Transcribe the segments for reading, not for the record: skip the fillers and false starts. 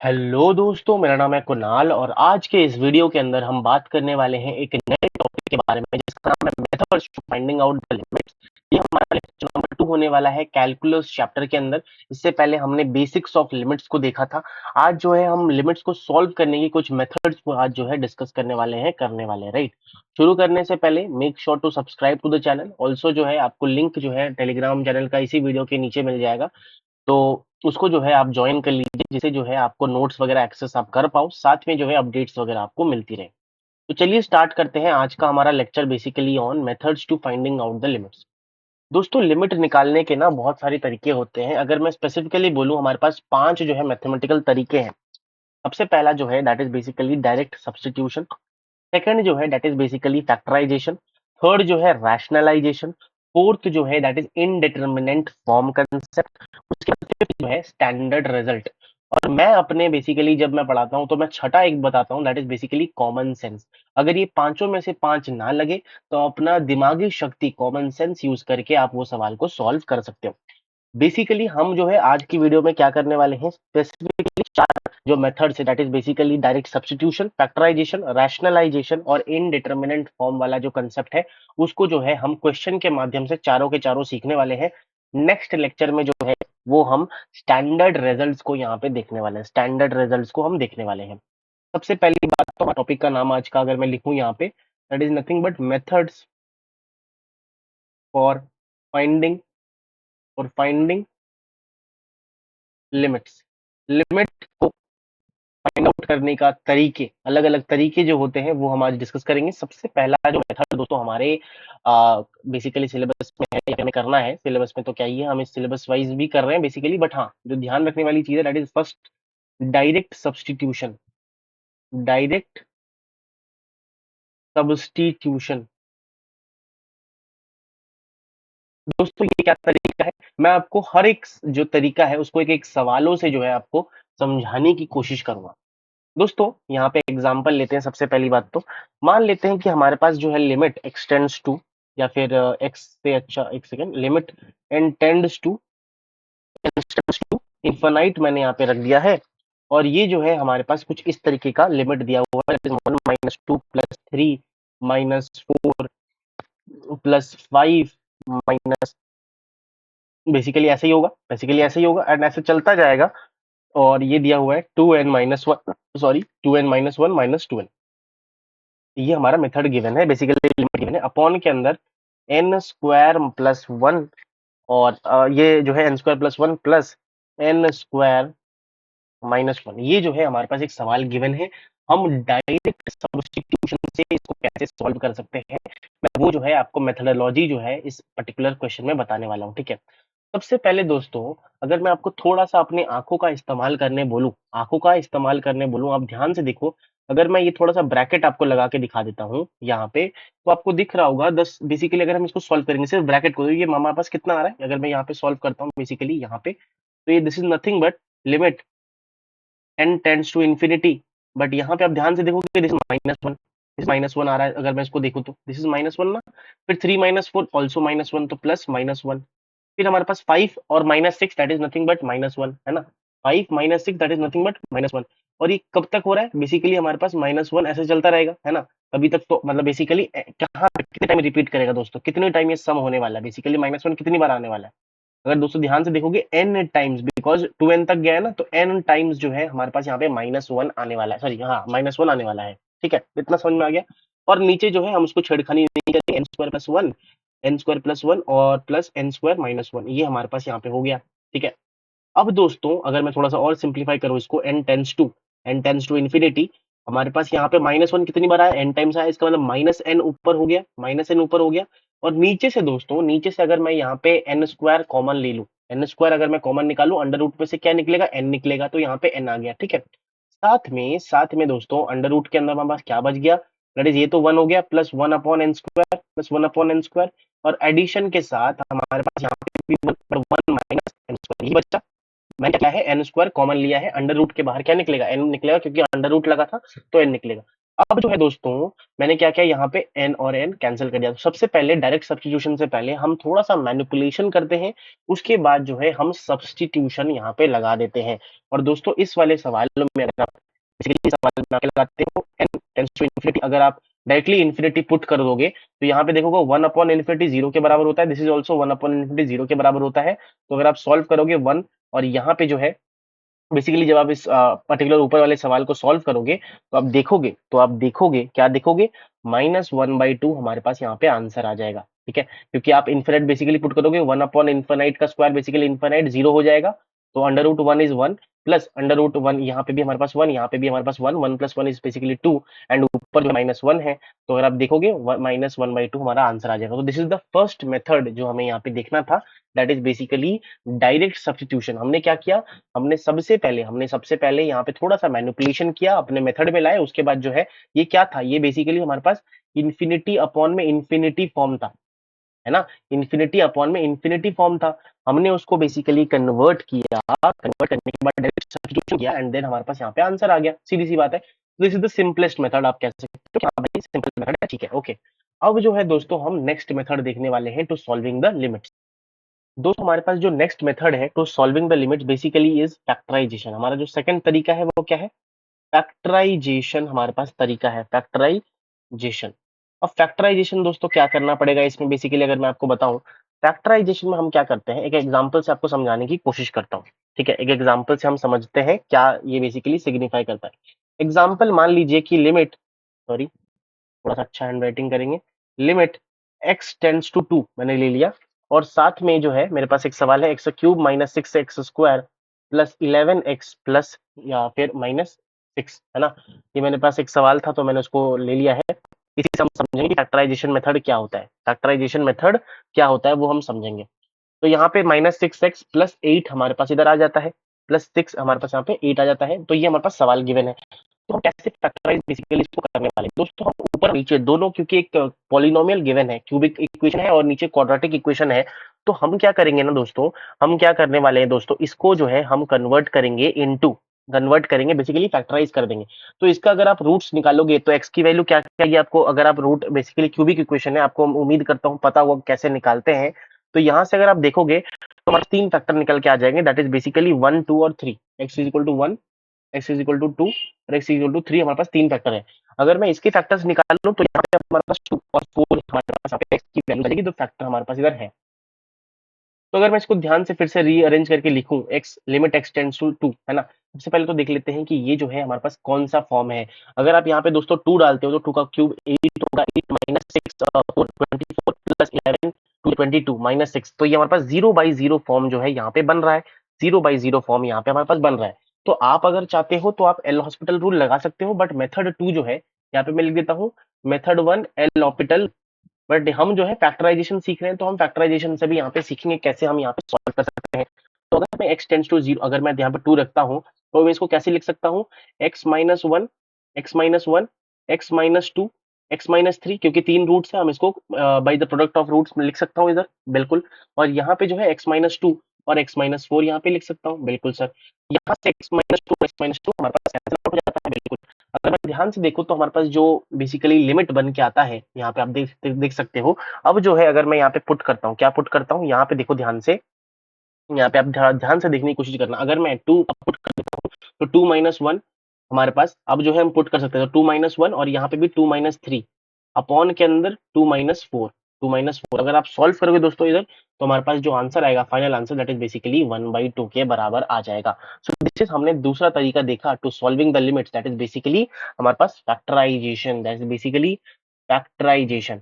Hello दोस्तों, मेरा नाम है कुणाल और आज के इस वीडियो के अंदर हम बात करने वाले हैं एक नए टॉपिक के बारे में जिसका नाम है methods to finding out the limits. ये हमारा लेक्चर नंबर 2 होने वाला है कैलकुलस चैप्टर के अंदर। इससे पहले हमने बेसिक्स ऑफ लिमिट्स को देखा था। आज जो है हम लिमिट्स को सॉल्व करने की कुछ मेथड्स को आज जो है डिस्कस करने वाले हैं, राइट। शुरू करने से पहले make sure to subscribe to the channel. Also जो है आपको लिंक जो है टेलीग्राम चैनल का इसी वीडियो के नीचे मिल जाएगा, तो उसको जो है आप ज्वाइन कर लीजिए, जिससे जो है आपको नोट्स वगैरह एक्सेस आप कर पाओ, साथ में जो है अपडेट्स वगैरह आपको मिलती रहे। तो चलिए स्टार्ट करते हैं आज का हमारा lecture basically on methods to finding out the limits. दोस्तों, लिमिट निकालने के ना बहुत सारे तरीके होते हैं। अगर मैं स्पेसिफिकली बोलूं, हमारे पास 5 जो है मैथमेटिकल तरीके हैं। सबसे पहला जो है that is basically direct substitution. Second जो है that is basically factorisation. Third जो है रैशनलाइजेशन। फोर्थ जो है that is indeterminate form concept. उसके बाद फिफ्थ जो है स्टैंडर्ड रिजल्ट। और मैं अपने बेसिकली जब मैं पढ़ाता हूँ तो मैं छठा एक बताता हूँ, that is basically common sense. अगर ये पांचों में से पांच ना लगे तो अपना दिमागी शक्ति कॉमन सेंस यूज करके आप वो सवाल को सॉल्व कर सकते हो। बेसिकली हम जो है आज की वीडियो में क्या करने वाले हैं, स्पेसिफिकली चार जो मेथड्स है that is basically direct substitution, factorisation, rationalisation और इनडिटर्मिनेंट फॉर्म वाला जो कंसेप्ट है, उसको जो है हम क्वेश्चन के माध्यम से चारों के चारों सीखने वाले हैं। नेक्स्ट लेक्चर में जो है वो हम स्टैंडर्ड रिजल्ट्स को यहाँ पे देखने वाले हैं, स्टैंडर्ड रिजल्ट्स को हम देखने वाले हैं। सबसे पहली बात तो टॉपिक का नाम आज का अगर मैं लिखूं यहाँ पे, that is nothing but methods for finding और फाइंडिंग लिमिट्स। लिमिट को फाइंड आउट करने का तरीके, अलग अलग तरीके जो होते हैं वो हम आज डिस्कस करेंगे। सबसे पहला जो मेथड दोस्तों हमारे बेसिकली सिलेबस में है या हमें करना है, सिलेबस में तो क्या ही है, हम इस सिलेबस वाइज भी कर रहे हैं बेसिकली, बट हाँ जो ध्यान रखने वाली चीज है that is first direct substitution. Direct substitution दोस्तों ये क्या तरीका है, मैं आपको हर एक जो तरीका है उसको एक एक सवालों से जो है आपको समझाने की कोशिश करूंगा। दोस्तों यहाँ पे एग्जांपल लेते हैं। सबसे पहली बात तो मान लेते हैं कि हमारे पास जो है लिमिट एक्सटेंड्स टू, या फिर एक्स से अच्छा एक second, limit n tends to infinite मैंने यहाँ पे रख दिया है। और ये जो है हमारे पास कुछ इस तरीके का लिमिट दिया हुआ है, 1 - 2 + 3 - 4 +5 माइनस, बेसिकली ऐसे ही होगा, बेसिकली ऐसे ही होगा एंड ऐसे चलता जाएगा। और ये दिया हुआ है 2n - 1, सॉरी 2n - 1 - 2n। ये हमारा मेथड गिवन है, बेसिकली लिमिट गिवन है अपॉन के अंदर n² + 1, और ये जो है n² + 1 + n² - 1, ये जो है हमारे पास एक सवाल गिवन है। हम डायरेक्ट सब्स्टिट्यूशन से इसको कैसे सॉल्व कर सकते हैं, मैं वो जो है आपको मेथडोलॉजी जो है इस पर्टिकुलर क्वेश्चन में बताने वाला हूँ, ठीक है। सबसे पहले दोस्तों अगर मैं आपको थोड़ा सा अपने आंखों का इस्तेमाल करने बोलूं, आंखों का इस्तेमाल करने बोलूं, आप ध्यान से देखो। अगर मैं ये थोड़ा सा ब्रैकेट आपको लगा के दिखा देता हूँ यहाँ पे, तो आपको दिख रहा होगा 10। बेसिकली अगर हम इसको सॉल्व करेंगे सिर्फ ब्रैकेट को, तो ये हमारे पास कितना आ रहा है, अगर मैं यहाँ पे सॉल्व करता हूँ बेसिकली यहाँ पे, तो ये this is nothing but limit n tends to infinity. But यहाँ पे आप ध्यान से देखोगे दिस -1, दिस -1 आ रहा है। अगर मैं इसको देखूं तो दिस इज -1 ना, फिर 3 - 4 ऑल्सो -1, तो प्लस -1। फिर हमारे पास 5 और -6 दैट इज नथिंग बट -1 है ना। 5 - 6 दैट इज नथिंग बट -1। और ये कब तक हो रहा है, बेसिकली हमारे पास -1 ऐसे चलता रहेगा है ना। अभी तक तो मतलब बेसिकली कहाँ पे कितने टाइम रिपीट करेगा दोस्तों, कितने टाइम ये सम होने वाला है, बेसिकली -1 कितनी बार आने वाला है। अगर दोस्तों ध्यान से देखोगे n टाइम्स, बिकॉज 2n तक गया है ना, तो n टाइम्स जो है हमारे पास यहाँ पे -1 आने वाला है, सॉरी हाँ -1 आने वाला है, ठीक है, इतना समझ में आ गया। और नीचे जो है हम उसको छेड़खानी नहीं करेंगे, n² + 1 और प्लस n² - 1, ये हमारे पास यहाँ पे हो गया, ठीक है। अब दोस्तों अगर मैं थोड़ा सा और सिंप्लीफाई करूँ इसको, n टेंस टू इंफिनिटी, हमारे पास यहाँ पे -1 कितनी बार आया, n टाइम्स आया, इसका मतलब -n ऊपर हो गया, -n ऊपर हो गया। और नीचे से दोस्तों, नीचे से अगर मैं यहाँ पे n² कॉमन ले लूं, n² अगर मैं कॉमन निकालू, अंडर रूट पे से क्या निकलेगा, n निकलेगा, तो यहाँ पे n आ गया, ठीक है। साथ में दोस्तों अंडर रूट के अंदर हमारे पास क्या बच गया, दैट इज ये तो 1 हो गया, +1/n² और एडिशन के साथ हमारे पास यहाँ पे भी 1 - n², ये बच्चा मैंने क्या है n² कॉमन लिया है, अंडर रूट के बाहर क्या निकलेगा, n निकलेगा, क्योंकि अंडर रूट लगा था तो n निकलेगा। अब जो है दोस्तों, मैंने क्या किया यहाँ पे n और n कैंसिल कर दिया। तो सबसे पहले डायरेक्ट सब्स्टिट्यूशन से पहले हम थोड़ा सा मैनिपुलेशन करते हैं, उसके बाद जो है हम सब्स्टिट्यूशन यहाँ पे लगा देते हैं। और दोस्तों इस वाले सवाल में अगर आप बेसिकली सवाल में आके लगाते हो n टेंड्स टू इन्फिनिटी, अगर आप डायरेक्टली इन्फिनिटी पुट कर दोगे तो यहाँ पे देखोगे 1/इन्फिनिटी 0 के बराबर होता है, दिस इज ऑल्सो 1/इन्फिनिटी 0 के बराबर होता है। तो अगर आप सॉल्व करोगे 1, और यहाँ पे जो है बेसिकली जब आप इस पर्टिकुलर ऊपर वाले सवाल को सॉल्व करोगे तो आप देखोगे क्या देखोगे, -1/2 हमारे पास यहाँ पे आंसर आ जाएगा। ठीक है, क्योंकि आप इन्फिनिट बेसिकली पुट करोगे 1/इन्फिनिट का स्क्वायर बेसिकली इन्फिनिट 0 हो जाएगा। तो √1 इज 1 प्लस √1, यहाँ पे भी हमारे पास 1, यहाँ पे भी हमारे पास 1, 1 + 1 इज बेसिकली 2, एंड ऊपर जो -1 है। तो अगर आप देखोगे -1/2 हमारा आंसर आ जाएगा। तो this is the first method जो हमें यहाँ पे देखना था, that is basically direct substitution. हमने क्या किया, हमने सबसे पहले यहाँ पे थोड़ा सा मैनिपुलेशन किया, अपने मेथड में लाए। उसके बाद जो है ये क्या था, ये बेसिकली हमारे पास इन्फिनिटी अपॉन में इन्फिनिटी फॉर्म था, है ना, इन्फिनिटी अपॉन में इन्फिनिटी फॉर्म था। हमने उसको बेसिकली कन्वर्ट किया, कन्वर्ट करने के बाद डायरेक्ट सब्स्टिट्यूशन किया, एंड देन हमारे पास यहाँ पे आंसर आ गया। सीधी सी बात है, this is the simplest method आप कह सकते हो कि हाँ भाई सिंपल मेथड है। ठीक है, ओके। अब जो है दोस्तों हम नेक्स्ट मेथड देखने वाले हैं टू सॉल्विंग द लिमिट्स। दोस्तों हमारे पास जो नेक्स्ट मेथड है to solving the limits basically is factorisation. हमारा जो सेकंड तरीका है वो क्या है, फैक्टराइजेशन हमारे पास तरीका है, फैक्टराइजेशन। अब फैक्टराइजेशन दोस्तों क्या करना पड़ेगा इसमें, बेसिकली अगर मैं आपको बताऊं, फैक्टराइजेशन में हम क्या करते हैं, एक एग्जांपल से आपको समझाने की कोशिश करता हूं। ठीक है, एक एग्जांपल से हम समझते हैं क्या ये बेसिकली सिग्निफाई करता है। एग्जांपल मान लीजिए कि लिमिट, सॉरी थोड़ा सा अच्छा हैंड राइटिंग करेंगे, लिमिट x टेंड्स टू 2 मैंने ले लिया, और साथ में जो है मेरे पास एक सवाल है x³ - 6x² plus 11x plus या फिर -6, है ना। ये मेरे पास एक सवाल था तो मैंने उसको ले लिया है। इसी से हम समझेंगे फैक्टराइजेशन मेथड क्या होता है, फैक्टराइजेशन मेथड क्या होता है वो हम समझेंगे। तो यहाँ पे -6x प्लस 8 हमारे पास इधर आ जाता है, प्लस 6 हमारे पास यहाँ पे 8 आ जाता है। तो ये हमारे पास सवाल गिवन है। तो हम कैसे फैक्टराइज बेसिकली इसको करने वाले हैं? दोस्तों हम ऊपर नीचे दोनों, क्योंकि एक पॉलिनोमियल गिवन है, क्यूबिक इक्वेशन है और नीचे क्वाड्रेटिक इक्वेशन है, तो हम क्या करेंगे ना दोस्तों, हम क्या करने वाले हैं दोस्तों, इसको जो है हम कन्वर्ट करेंगे बेसिकली फैक्टराइज कर देंगे। तो इसका अगर आप रूट्स निकालोगे तो एक्स की वैल्यू क्या क्या आएगी आपको, अगर आप रूट बेसिकली क्यूबिक इक्वेशन है आपको उम्मीद करता हूँ पता होगा कैसे निकालते हैं। तो यहाँ से अगर आप देखोगे तो हमारे 3 फैक्टर निकल के आ जाएंगे, दैट इज बेसिकली 1, 2 और 3। X is equal to 1, x is equal to 2 और x इज इक्वल टू 3, हमारे पास 3 फैक्टर है। अगर मैं इसके फैक्टर्स निकालूं तो यहाँ पे हमारे पास 2 और 4 हमारे पास यहाँ पे x की वैल्यू जाएगी, तो फैक्टर हमारे पास इधर है। तो अगर मैं इसको ध्यान से फिर से रीअरेंज करके लिखूं, x limit x tends to 2, है ना। सबसे पहले तो देख लेते हैं कि ये जो है हमारे पास कौन सा फॉर्म है। अगर आप यहाँ पे दोस्तों 2 डालते हो तो 2 का क्यूब 8 होगा, 8 - 6 4 24 प्लस 11 22 -6, तो ये हमारे पास 0/0 फॉर्म जो है यहाँ पे बन रहा है, 0/0 फॉर्म यहाँ पे हमारे पास बन रहा है। तो आप अगर चाहते हो तो आप एल हॉस्पिटल रूल लगा सकते हो, बट मेथड 2 जो है यहाँ पे मैं लिख देता हूँ, मेथड 1 एल हॉस्पिटल। बट हम जो है फैक्टराइजेशन सीख रहे हैं, तो हम फैक्टराइजेशन से भी यहाँ पे सीखेंगे कैसे हम यहाँ पे सॉल्व कर सकते हैं। तो अगर मैं x टेंड्स टू 0, अगर मैं यहाँ पे 2 रखता हूँ तो मैं इसको कैसे लिख सकता हूँ, x-1, x-1, x-2, x-3, क्योंकि 3 रूट्स है, हम इसको by the product of roots में लिख सकता हूँ इधर, बिल्कुल। और यहाँ पे जो है x-2 और x-4 यहाँ पे लिख सकता हूँ, बिल्कुल सर। यहाँ से x-2 x-2 हमारे पास कैंसिल आउट हो जाता है, बिल्कुल। अगर मैं ध्यान से देखूं तो हमारे पास जो बेसिकली लिमिट बन के आता है यहाँ पे आप देख सकते हो। अब जो है अगर मैं यहाँ पे पुट करता हूँ, क्या पुट करता हूँ, यहाँ पे देखो ध्यान से, यहाँ पे आप ध्यान से देखने की कोशिश करना। अगर मैं 2 पुट कर देता हूँ तो 2 - 1 हमारे पास अब जो है हम पुट कर सकते हैं, तो 2 - 1 और यहाँ पे भी 2 - 3 अपॉन के अंदर 2 - 4, 2 - 4 अगर आप सॉल्व करोगे दोस्तों इधर, तो हमारे पास जो आंसर आएगा final answer, that is basically 1/2 के बराबर आ जाएगा। सो दिस इज हमने दूसरा तरीका देखा to solving the limits, that is basically हमारे पास factorisation, that is basically factorisation.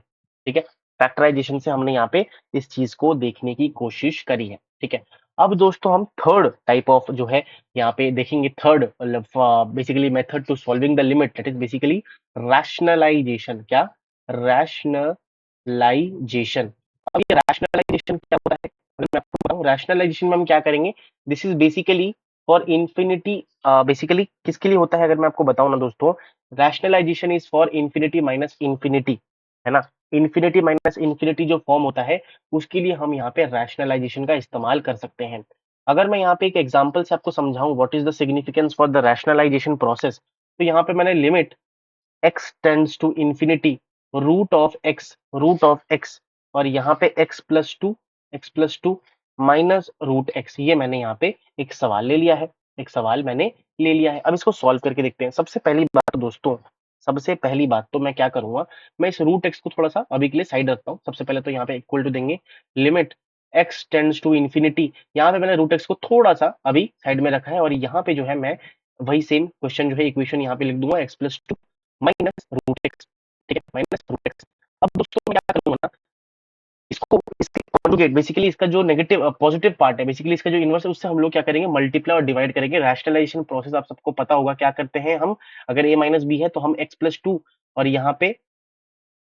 ठीक है, फैक्टराइजेशन से हमने यहाँ पे इस चीज को देखने की कोशिश करी है। ठीक है, अब दोस्तों हम थर्ड टाइप ऑफ जो है यहाँ पे देखेंगे, third basically method to solving the limit, that is basically rationalisation. क्या, रैशनलाइजेशन। अब ये रैशनलाइजेशन क्या होता है, अगर मैं आपको बताऊं रैशनलाइजेशन में हम क्या करेंगे, this is basically for infinity, basically किसके लिए होता है अगर मैं आपको बताऊं ना दोस्तों, rationalisation is for infinity minus infinity, है ना। इंफिनिटी माइनस इंफिनिटी जो फॉर्म होता है उसके लिए हम यहाँ पे रैशनलाइजेशन का इस्तेमाल कर सकते हैं। अगर मैं यहाँ पे एक एग्जांपल से आपको समझाऊं what is the significance for the rationalisation process, तो यहाँ पे मैंने limit x tends to infinity root of x और यहाँ पे x plus two minus root x, ये मैंने यहाँ पे एक सवाल ले लिया है, एक सवाल मैंने ले लिया है। अब इसको सॉल्व करके देखते हैं। सबसे पहली बात दोस्तों, सबसे पहली बात तो मैं क्या करूंगा, मैं इस रूट एक्स को थोड़ा सा अभी के लिए साइड रखता हूँ। सबसे पहले तो यहाँ पे इक्वल टू देंगे limit x tends to infinity, यहाँ पे मैंने रूट एक्स को थोड़ा सा अभी साइड में रखा है और यहाँ पे जो है मैं वही सेम क्वेश्चन जो है इक्वेशन यहाँ पे लिख दूंगा x+2 माइनस रूट एक्स, ठीक है, माइनस रूट एक्स। अब दोस्तों मैं क्या करूंगा ना, इसको इसके कॉन्जुगेट, बेसिकली इसका जो नेगेटिव पॉजिटिव पार्ट है, बेसिकली इसका जो इनवर्स है, उससे हम लोग क्या करेंगे, मल्टीप्लाई और डिवाइड करेंगे। रैशनलाइजेशन प्रोसेस आप सबको पता होगा क्या करते हैं हम, अगर a माइनस बी है तो हम x+2 और यहाँ पे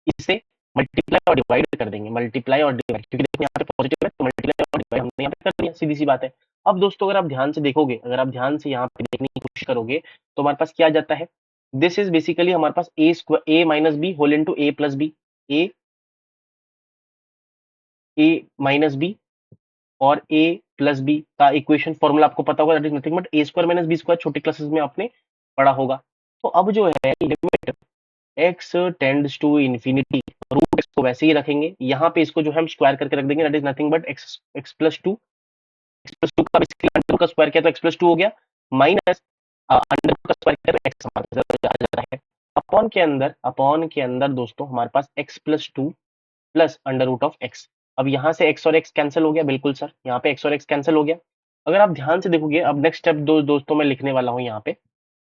इसे मल्टीप्लाई और डिवाइड कर देंगे, मल्टीप्लाई और डिवाइड, क्योंकि देखो यहाँ पे पॉजिटिव है तो मल्टीप्लाई और डिवाइड हमने यहाँ पे कर दिया, सीधी सी बात है। अब दोस्तों अगर आप ध्यान से देखोगे, अगर आप ध्यान से यहाँ पे देखने की कोशिश करोगे तो हमारे पास क्या आ जाता है, दिस इज बेसिकली हमारे पास a minus B whole into a plus B, A minus B और a प्लस बी का इक्वेशन फॉर्मूला आपको पता होगा, that is nothing but A square minus B square, छोटे क्लासेस में आपने पढ़ा होगा। तो अब जो है limit x tends to infinity, root x को वैसे ही रखेंगे, यहाँ पे इसको जो है हम स्क्वायर करके रख देंगे, that is nothing but x+2 का बेसिकली अंडर का स्क्वायर किया तो x+2 हो गया, माइनस अंडर का स्क्वायर किया तो x हमारा आ जाता है, अपॉन के अंदर दोस्तों हमारे पास x+2 plus under root of x. अब यहां से x और x कैंसिल हो गया, बिल्कुल सर, यहाँ पे x और x कैंसिल हो गया। अगर आप ध्यान से देखोगे, अब नेक्स्ट स्टेप दोस्तों मैं लिखने वाला हूं यहाँ पे,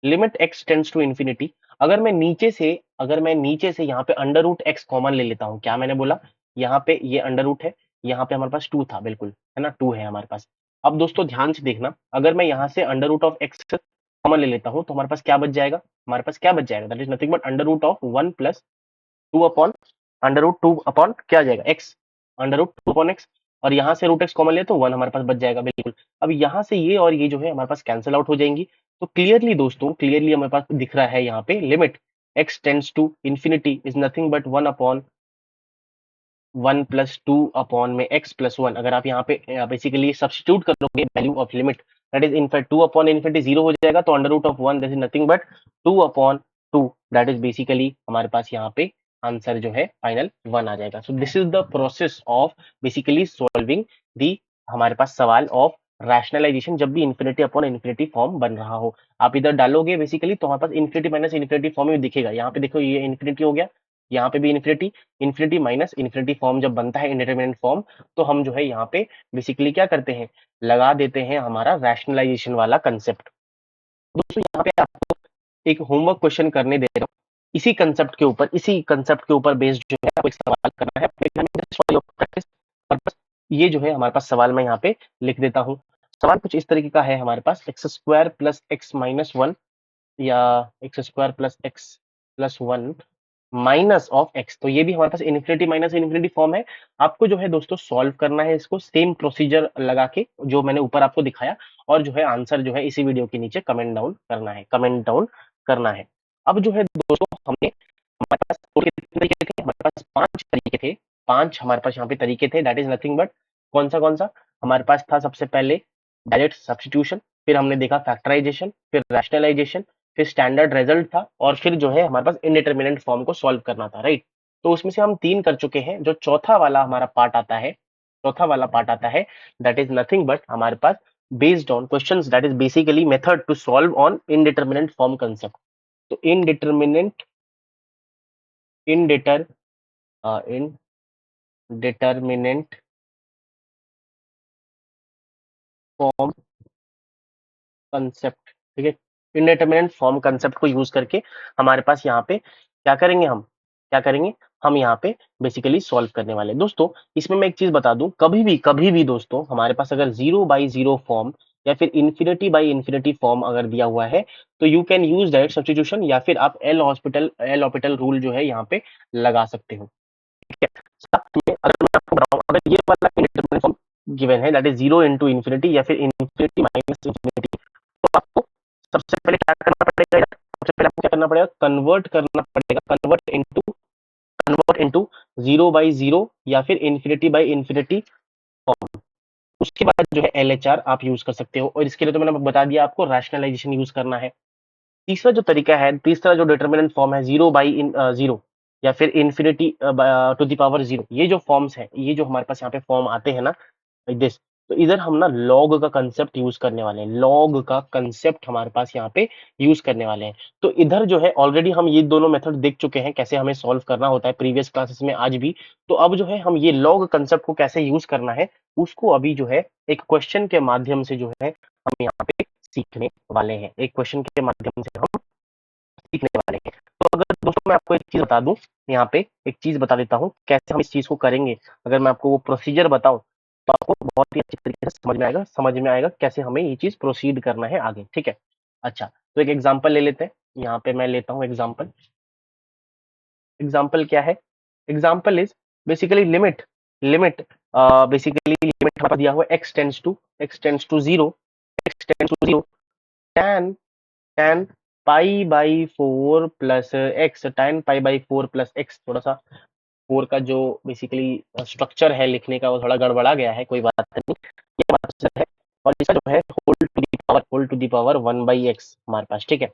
limit x tends to infinity. अगर मैं नीचे से यहाँ पे अंडर रूट एक्स कॉमन ले लेता हूँ, क्या मैंने बोला, यहाँ पे ये अंडर रूट है, यहाँ पे हमारे पास 2 था, बिल्कुल है ना, 2 है हमारे पास। अब दोस्तों ध्यान से देखना, अगर मैं यहाँ से under root of x common ले लेता हूँ तो हमारे पास क्या बच जाएगा, हमारे पास क्या बच जाएगा, that is nothing but under root of 1 plus 2 upon under root 2 upon क्या आ जाएगा, x, under root 2 upon x. और यहाँ से रूट एक्स कॉमन ले तो 1 हमारे पास बच जाएगा, बिल्कुल। अब यहाँ से ये और ये जो है हमारे पास कैंसिल आउट हो जाएंगी। तो क्लियरली दोस्तों, क्लियरली हमारे पास दिख रहा है यहाँ पे limit x tends to infinity is nothing but 1 upon 1 plus 2 upon में x प्लस 1। अगर आप यहाँ पे बेसिकली सब्स्टिट्यूट करोगे value of limit, that is in fact 2 upon infinity 0 हो जाएगा, तो under root of 1 that is nothing but 2 upon 2, that is basically हमारे पास यहाँ पे आंसर जो है फाइनल 1 आ जाएगा। So this is the process of basically solving the हमारे पास सवाल ऑफ रैशनलाइजेशन, जब भी इन्फिनिटी अपॉन इन्फिनिटी फॉर्म बन रहा हो। आप इधर डालोगे बेसिकली तो हमारे पास इन्फिनिटी माइनस इन्फिनिटी फॉर्म में दिखेगा, यहाँ पे देखो ये इन्फिनिटी हो गया, यहाँ पे भी infinity, infinity minus infinity form जब बनता है इंडिटरमिनेट फॉर्म, तो हम जो है यहाँ पे बेसिकली क्या करते हैं, लगा देते हैं हमारा रैशनलाइजेशन वाला कंसेप्ट। दोस्तों यहाँ पे आपको एक होमवर्क क्वेश्चन करने दे रहा हूँ, इसी कंसेप्ट के ऊपर बेस्ड जो है आपको एक सवाल करना है अपने घर में, just for your practice purpose। ये जो है हमारे पास सवाल मैं यहाँ पे लिख देता हूँ। सवाल कुछ इस तरीके का है हमारे पास, x square plus x minus 1 या x square plus x plus 1 minus of x. तो ये भी हमारे पास इन्फिनिटी माइनस इन्फिनिटी फॉर्म है। आपको जो है दोस्तों सॉल्व करना है इसको सेम प्रोसीजर लगा के जो मैंने ऊपर आपको दिखाया, और जो है आंसर जो है इसी वीडियो के नीचे कमेंट डाउन करना है। अब जो है दोस्तों हमने, हमारे पास कितने तरीके थे, हमारे पास 5 तरीके थे, 5 हमारे पास यहाँ पे तरीके थे, दैट इज नथिंग बट कौन सा हमारे पास था, सबसे पहले डायरेक्ट सब्स्टिट्यूशन, फिर हमने देखा फैक्टराइजेशन, फिर रैशनलाइजेशन, फिर स्टैंडर्ड रिजल्ट था, और फिर जो है हमारे पास इंडिटरमिनेंट फॉर्म को सॉल्व करना था, राइट। तो उसमें से हम 3 कर चुके हैं, जो चौथा वाला हमारा पार्ट आता है, दैट इज नथिंग बट हमारे पास based on questions, that is basically method to solve on indeterminate form concept. तो इनडिटरमिनेंट फॉर्म कंसेप्ट, ठीक है, इंडिटरमिनेंट फॉर्म कंसेप्ट को यूज करके हमारे पास यहाँ पे क्या करेंगे हम यहाँ पे बेसिकली सॉल्व करने वाले हैं। दोस्तों इसमें मैं एक चीज बता दूं, कभी भी दोस्तों हमारे पास अगर 0/0 फॉर्म या फिर इन्फिनिटी बाई इन्फिनिटी फॉर्म अगर दिया हुआ है, तो you can use direct substitution, या फिर आप एल हॉस्पिटल रूल जो है यहाँ पे लगा सकते हो, ठीक है। साथ में अगर मैं आपको बताऊं, अगर ये वाला इंडिटरमिनेंट फॉर्म गिवन है, दैट इज 0 इंटू इन्फिनिटी या फिर इन्फिनिटी माइनस इन्फिनिटी, तो आपको सबसे पहले क्या करना पड़ेगा, कन्वर्ट इनटू 0/0 या फिर इन्फिनिटी बाई इन्फिनिटी फॉर्म। उसके बाद जो है LHR आप यूज कर सकते हो, और इसके लिए तो मैंने बता दिया आपको रैशनलाइजेशन यूज करना है। तीसरा जो तरीका है, तीसरा जो डिटर्मिनेंट फॉर्म है 0/0 या फिर इन्फिनिटी टू द पावर 0, ये जो फॉर्म्स है, ये जो हमारे पास यहाँ पे फॉर्म आते हैं ना, लाइक दिस, तो इधर हम ना लॉग का कंसेप्ट यूज करने वाले हैं। लॉग का कंसेप्ट हमारे पास यहाँ पे यूज करने वाले हैं। तो इधर जो है ऑलरेडी हम ये दोनों मेथड देख चुके हैं कैसे हमें सॉल्व करना होता है प्रीवियस क्लासेस में, आज भी। तो अब जो है हम ये लॉग कंसेप्ट को कैसे यूज करना है, उसको अभी जो है एक क्वेश्चन के माध्यम से जो है हम यहाँ पे सीखने वाले हैं। एक क्वेश्चन के माध्यम से हम सीखने वाले हैं। तो अगर दोस्तों मैं आपको एक चीज बता दूं, यहाँ पे एक चीज बता देता हूँ कैसे हम इस चीज को करेंगे। अगर मैं आपको वो प्रोसीजर बताऊं तो आपको बहुत ही अच्छी तरीके से समझ में आएगा कैसे हमें ये चीज प्रोसीड करना है आगे, ठीक है। अच्छा, तो एक एग्जांपल ले लेते हैं। यहाँ पे मैं लेता हूँ एग्जांपल। एग्जांपल क्या है? Example is basically limit. Limit basically limit हमारा दिया हुआ है x tends to 0, tan tan pi by 4 plus x, tan pi by 4 plus x. थोड़ा सा 4 का जो बेसिकली स्ट्रक्चर है लिखने का वो थोड़ा गड़बड़ा गया है, कोई बात नहीं, ये हमारे पास है। और इसका जो है whole to the power 1/x हमारे पास, ठीक है।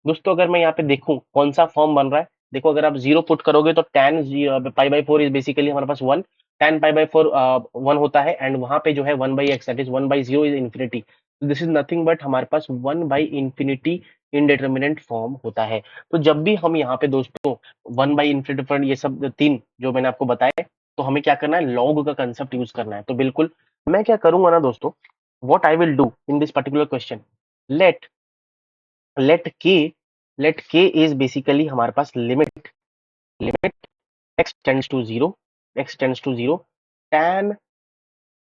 दोस्तों अगर मैं यहाँ पे देखूं कौन सा फॉर्म बन रहा है, देखो अगर आप 0 पुट करोगे तो tan pi by 4 is basically हमारे पास 1, tan पाई बाई 4 1 होता है, एंड वहां पे जो है 1/x that is 1/0 is infinity. This is nothing but हमारे पास 1/infinity इनडिटर्मिनेंट फॉर्म होता है। तो जब भी हम यहाँ पे दोस्तों 1/infinity फॉर्म, ये सब तीन जो मैंने आपको बताया, तो हमें क्या करना है, लॉग का कंसेप्ट यूज करना है। तो बिल्कुल मैं क्या करूंगा ना दोस्तों, what I will do in this particular question, let let k let k is basically हमारे पास limit limit x tends to 0 tan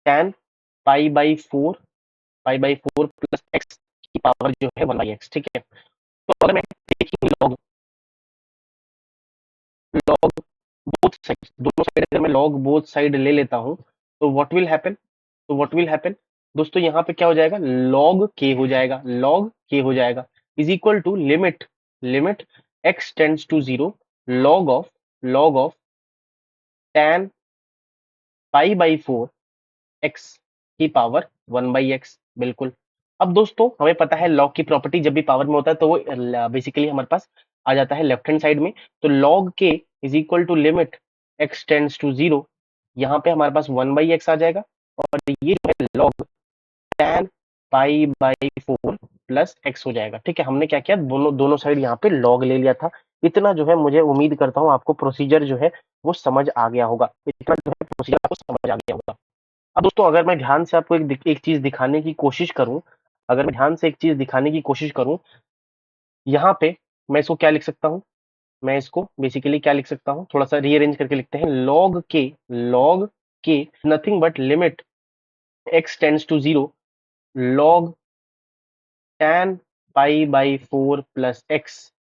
tan pi by four plus x की पावर जो है 1/x, ठीक है। तो अगर मैं देखिए लॉग लॉग बोथ साइड, दोनों साइड अगर मैं लॉग बोथ साइड ले लेता हूं तो व्हाट विल हैपन दोस्तों, यहाँ पे क्या हो जाएगा, लॉग के हो जाएगा is equal to limit limit x tends to 0 log of tan pi by 4 x की पावर 1/x, बिल्कुल। अब दोस्तों हमें पता है लॉग की प्रॉपर्टी जब भी पावर में होता है तो वो बेसिकली हमारे पास आ जाता है लेफ्ट हैंड साइड में। तो लॉग के is equal to limit x tends to 0, यहाँ पे हमारे पास 1/x आ जाएगा, और ये जो है log tan pi by 4 plus x हो जाएगा, ठीक है। हमने क्या किया, दोनों दोनों साइड यहाँ पे लॉग ले लिया था। इतना जो है मुझे उम्मीद करता हूँ आपको प्रोसीजर जो है वो समझ आ गया होगा, इतना जो है प्रोसीजर आपको समझ आ गया होगा। अब दोस्तों अगर मैं ध्यान से आपको एक चीज दिखाने की कोशिश करूं, अगर मैं ध्यान से एक चीज दिखाने की कोशिश करूं, यहाँ पे मैं इसको क्या लिख सकता हूँ, मैं इसको बेसिकली क्या लिख सकता हूँ, थोड़ा सा रीअरेंज करके लिखते हैं। लॉग के nothing but limit x tends to 0 log tan pi by 4 plus x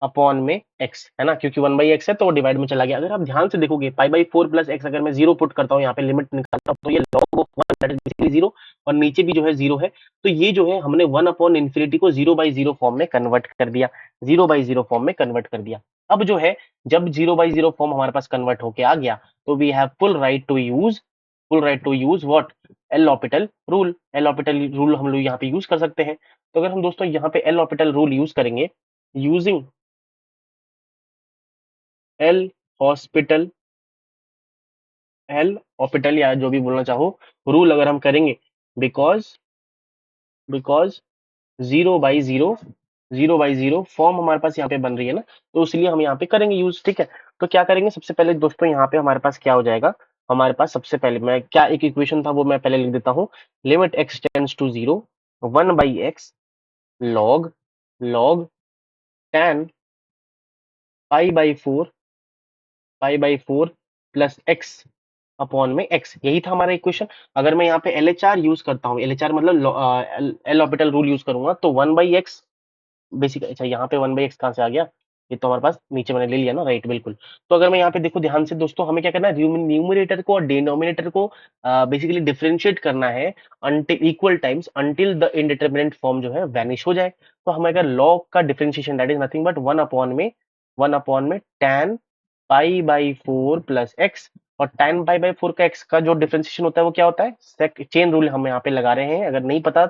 upon में x, है ना, क्योंकि 1/x है तो वो डिवाइड में चला गया। अगर आप ध्यान से देखोगे पाई बाई 4 प्लस एक्स अगर मैं 0 पुट करता हूँ यहाँ पे लिमिट निकालता हूँ तो ये log of 1 that is basically 0, और नीचे भी जो है 0 है। तो ये जो है हमने 1/infinity को 0/0 फॉर्म में कन्वर्ट कर दिया, 0/0 फॉर्म में कन्वर्ट कर दिया। अब जो है जब 0/0 फॉर्म हमारे पास कन्वर्ट होके आ गया तो we have full right to use what, L'Hopital rule हम लोग यहाँ पे यूज कर सकते हैं। तो अगर हम दोस्तों यहाँ पे एल ऑपिटल रूल यूज करेंगे, using L hospital L hospital या जो भी बोलना चाहो रूल अगर हम करेंगे, बिकॉज बिकॉज 0/0 फॉर्म हमारे पास यहाँ पे बन रही है ना, तो इसलिए हम यहाँ पे करेंगे यूज, ठीक है। तो क्या करेंगे, सबसे पहले दोस्तों यहाँ पे हमारे पास क्या हो जाएगा, हमारे पास सबसे पहले मैं क्या एक इक्वेशन था वो मैं पहले लिख देता हूँ। Limit x tends to 0 1/x log tan pi by four plus x upon में एक्स, यही था हमारा इक्वेशन। अगर मैं यहाँ पे LHR यूज करता हूँ, LHR मतलब एल ऑर्बिटल रूल यूज करूंगा, तो 1/x बेसिक, अच्छा यहाँ पे 1/x कहाँ से आ गया, ये तो हमारे पास नीचे मैंने ले लिया ना, राइट, बिल्कुल। तो अगर मैं यहाँ पे देखो ध्यान से दोस्तों, हमें क्या करना है, न्यूमरेटर को और डिनोमिनेटर को बेसिकली डिफरेंशिएट करना है until equal times, until the indeterminate form जो है वैनिश हो जाए। तो हमें अगर लॉग का differentiation that is nothing but 1/में tan pi by 4 plus x, और tan पाई बाई 4 का एक्स का जो डिफरेंशिएशन होता है वो क्या होता है, चेन रूल हम यहाँ पे लगा रहे हैं। अगर नहीं पता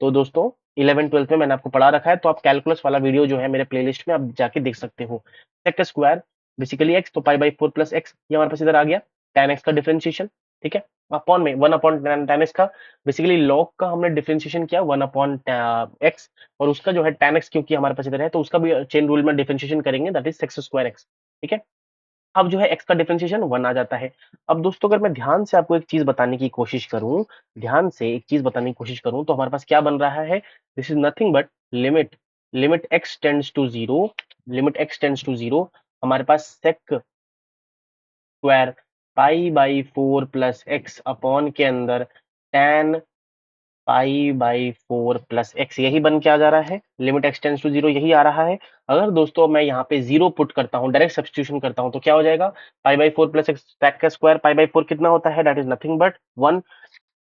तो दोस्तों 11th 12th में मैंने आपको पढ़ा रखा है, तो आप कैलकुलस वाला वीडियो जो है मेरे प्लेलिस्ट में आप जाके देख सकते हो। सेक स्क्वायर बेसिकली एक्स, तो पाई बाई 4 + x ये हमारे पास इधर आ गया, tan x का डिफरेंशिएशन, ठीक है। अपॉन में 1/tan x का बेसिकली लॉग का हमने डिफरेंशिएशन किया 1/x, और उसका जो है tan x क्योंकि हमारे पास इधर है तो उसका भी चेन रूल में डिफरेंशिएशन करेंगे, that is sex square x, ठीक है। अब जो है x का डिफरेंशिएशन 1 आ जाता है। अब दोस्तों अगर मैं ध्यान से आपको एक चीज बताने की कोशिश करूं, ध्यान से एक चीज बताने की कोशिश करूं, तो हमारे पास क्या बन रहा है, this is nothing but limit limit x tends to zero, limit x tends to zero, हमारे पास sec square pi by 4 + x upon के अंदर tan पाई बाई 4 + x, यही बन के आ जा रहा है, limit x tends to zero यही आ रहा है। अगर दोस्तों मैं यहाँ पे जीरो पुट करता हूँ, डायरेक्ट सब्स्टिट्यूशन करता हूँ, तो क्या हो जाएगा, पाई बाई 4 + x, सेक का स्क्वायर पाई बाई 4 कितना होता है, that is nothing but 1,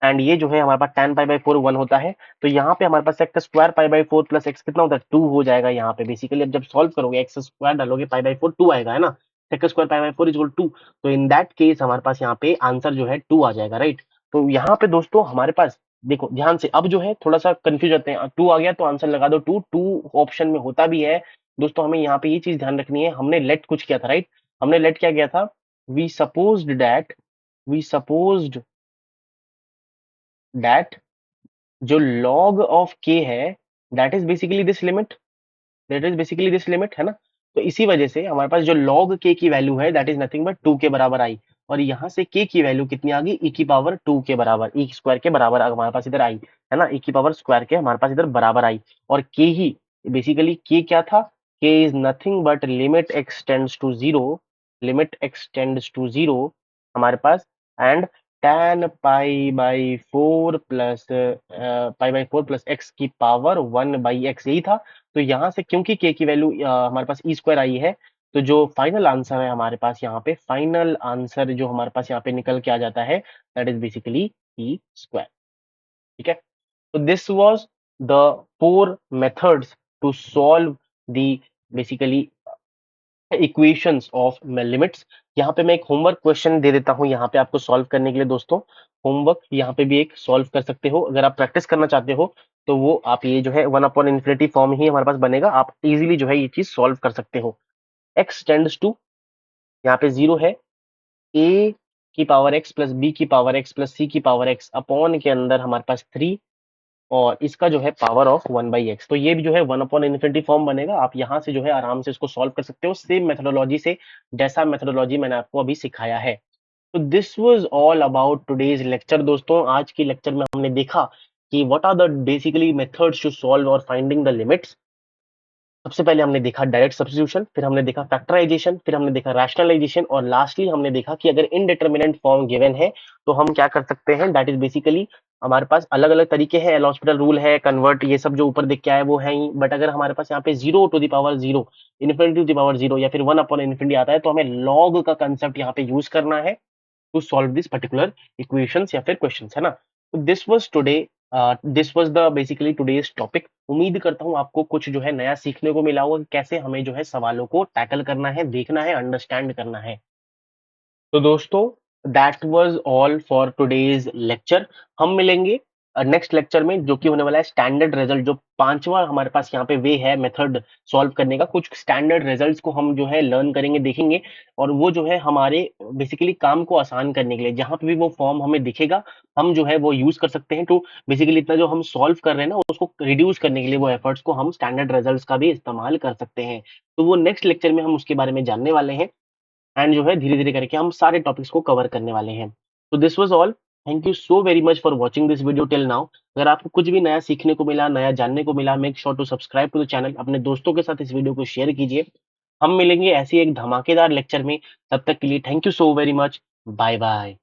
and ये जो है हमारे पास tan पाई बाई 4 1 होता है। तो यहाँ पे हमारे पास सेक का स्क्वायर पाई बाई 4 + x कितना होता है, 2 हो जाएगा यहाँ पे। बेसिकली अब जब सॉल्व करोगे एक्स स्क्वायर डालोगे पाई बाई 4 2 आएगा, है ना, सेक का स्क्वायर पाई बाई 4 इक्वल 2, तो इन दैट केस हमारे पास यहाँ पे आंसर जो है 2 आ जाएगा, राइट। तो यहाँ पे दोस्तों हमारे पास देखो ध्यान से, अब जो है थोड़ा सा कंफ्यूज होते हैं, 2 आ गया तो आंसर लगा दो 2, 2 ऑप्शन में होता भी है दोस्तों। हमें यहाँ पे ये चीज ध्यान रखनी है, हमने लेट कुछ किया था, राइट, हमने लेट क्या किया था, we supposed that we supposed that जो log ऑफ k है that is basically this limit, that is basically this limit, है ना। तो इसी वजह से हमारे पास जो log k की वैल्यू है दैट इज नथिंग बट 2 के बराबर आई, और यहाँ से k की वैल्यू कितनी आ गई, e की पावर 2 के बराबर, e स्क्वायर के बराबर हमारे पास इधर आई, है ना, e की पावर स्क्वायर के हमारे पास इधर बराबर आई। और k ही बेसिकली k क्या था, k is nothing but limit x tends to zero, limit x tends to zero हमारे पास, and tan pi by 4 + x की पावर 1/x यही था। तो यहाँ से क्योंकि k की वैल्यू हमारे पास e स्क्वायर आई है, तो जो फाइनल आंसर है हमारे पास यहाँ पे, फाइनल आंसर जो हमारे पास यहाँ पे निकल के आ जाता है that is basically e square, ठीक है। तो this was the 4 methods to solve the basically equations of limits. यहाँ पे मैं एक होमवर्क क्वेश्चन दे देता हूँ यहाँ पे आपको सॉल्व करने के लिए दोस्तों, होमवर्क यहाँ पे भी एक सॉल्व कर सकते हो, अगर आप प्रैक्टिस करना चाहते हो तो वो आप ये जो है 1/∞ फॉर्म ही हमारे पास बनेगा, आप इजीली जो है ये चीज सॉल्व कर सकते हो। x टेंड्स टू, यहाँ पे 0 है, a की पावर x प्लस b की पावर x प्लस c की पावर x अपॉन के अंदर हमारे पास 3, और इसका जो है पावर ऑफ 1/x, तो ये भी जो है 1/∞ फॉर्म बनेगा। आप यहाँ से जो है आराम से इसको सॉल्व कर सकते हो सेम मेथोडोलॉजी से, जैसा मेथोडोलॉजी मैंने आपको अभी सिखाया है। तो this was all about today's lecture दोस्तों। आज की लेक्चर में हमने देखा कि what are the basically methods to solve और फाइंडिंग द लिमिट्स। सबसे पहले हमने देखा डायरेक्ट सब्स्टिट्यूशन, फिर हमने देखा फैक्टराइजेशन, फिर हमने देखा रैशनलाइजेशन, और लास्टली हमने देखा कि अगर इनडिटर्मिनेंट फॉर्म गिवन है तो हम क्या कर सकते हैं, दैट इज बेसिकली हमारे पास अलग अलग तरीके हैं, एल हॉस्पिटल रूल है, कन्वर्ट, ये सब जो ऊपर दिख के आया है वो है ही, बट अगर हमारे पास यहाँ पे 0 to the power 0, infinity to the power 0 या फिर 1/∞ आता है तो हमें लॉग का कंसेप्ट यहाँ पे यूज करना है to solve this particular equations या फिर क्वेश्चंस, है ना। तो this was today, this was the basically today's topic. उम्मीद करता हूँ आपको कुछ जो है नया सीखने को मिला होगा कि कैसे हमें जो है सवालों को टैकल करना है, देखना है, अंडरस्टैंड करना है। तो दोस्तों that was all for today's lecture. हम मिलेंगे नेक्स्ट लेक्चर में जो कि होने वाला है स्टैंडर्ड रिजल्ट, जो पांचवा हमारे पास यहाँ पे वे है मेथड सॉल्व करने का, कुछ स्टैंडर्ड रिजल्ट्स को हम जो है लर्न करेंगे, देखेंगे, और वो जो है हमारे बेसिकली काम को आसान करने के लिए जहां पे भी वो फॉर्म हमें दिखेगा हम जो है वो यूज कर सकते हैं। तो बेसिकली इतना जो हम सॉल्व कर रहे हैं ना उसको रिड्यूस करने के लिए वो एफर्ट्स को हम स्टैंडर्ड रिजल्ट्स का भी इस्तेमाल कर सकते हैं। तो वो नेक्स्ट लेक्चर में हम उसके बारे में जानने वाले हैं, एंड जो है धीरे धीरे करके हम सारे टॉपिक्स को कवर करने वाले हैं। तो this was all, thank you so very much for watching this video till now. अगर आपको कुछ भी नया सीखने को मिला, नया जानने को मिला, make sure to subscribe to the channel, अपने दोस्तों के साथ इस वीडियो को शेयर कीजिए। हम मिलेंगे ऐसी एक धमाकेदार लेक्चर में, तब तक के लिए thank you so very much, bye bye.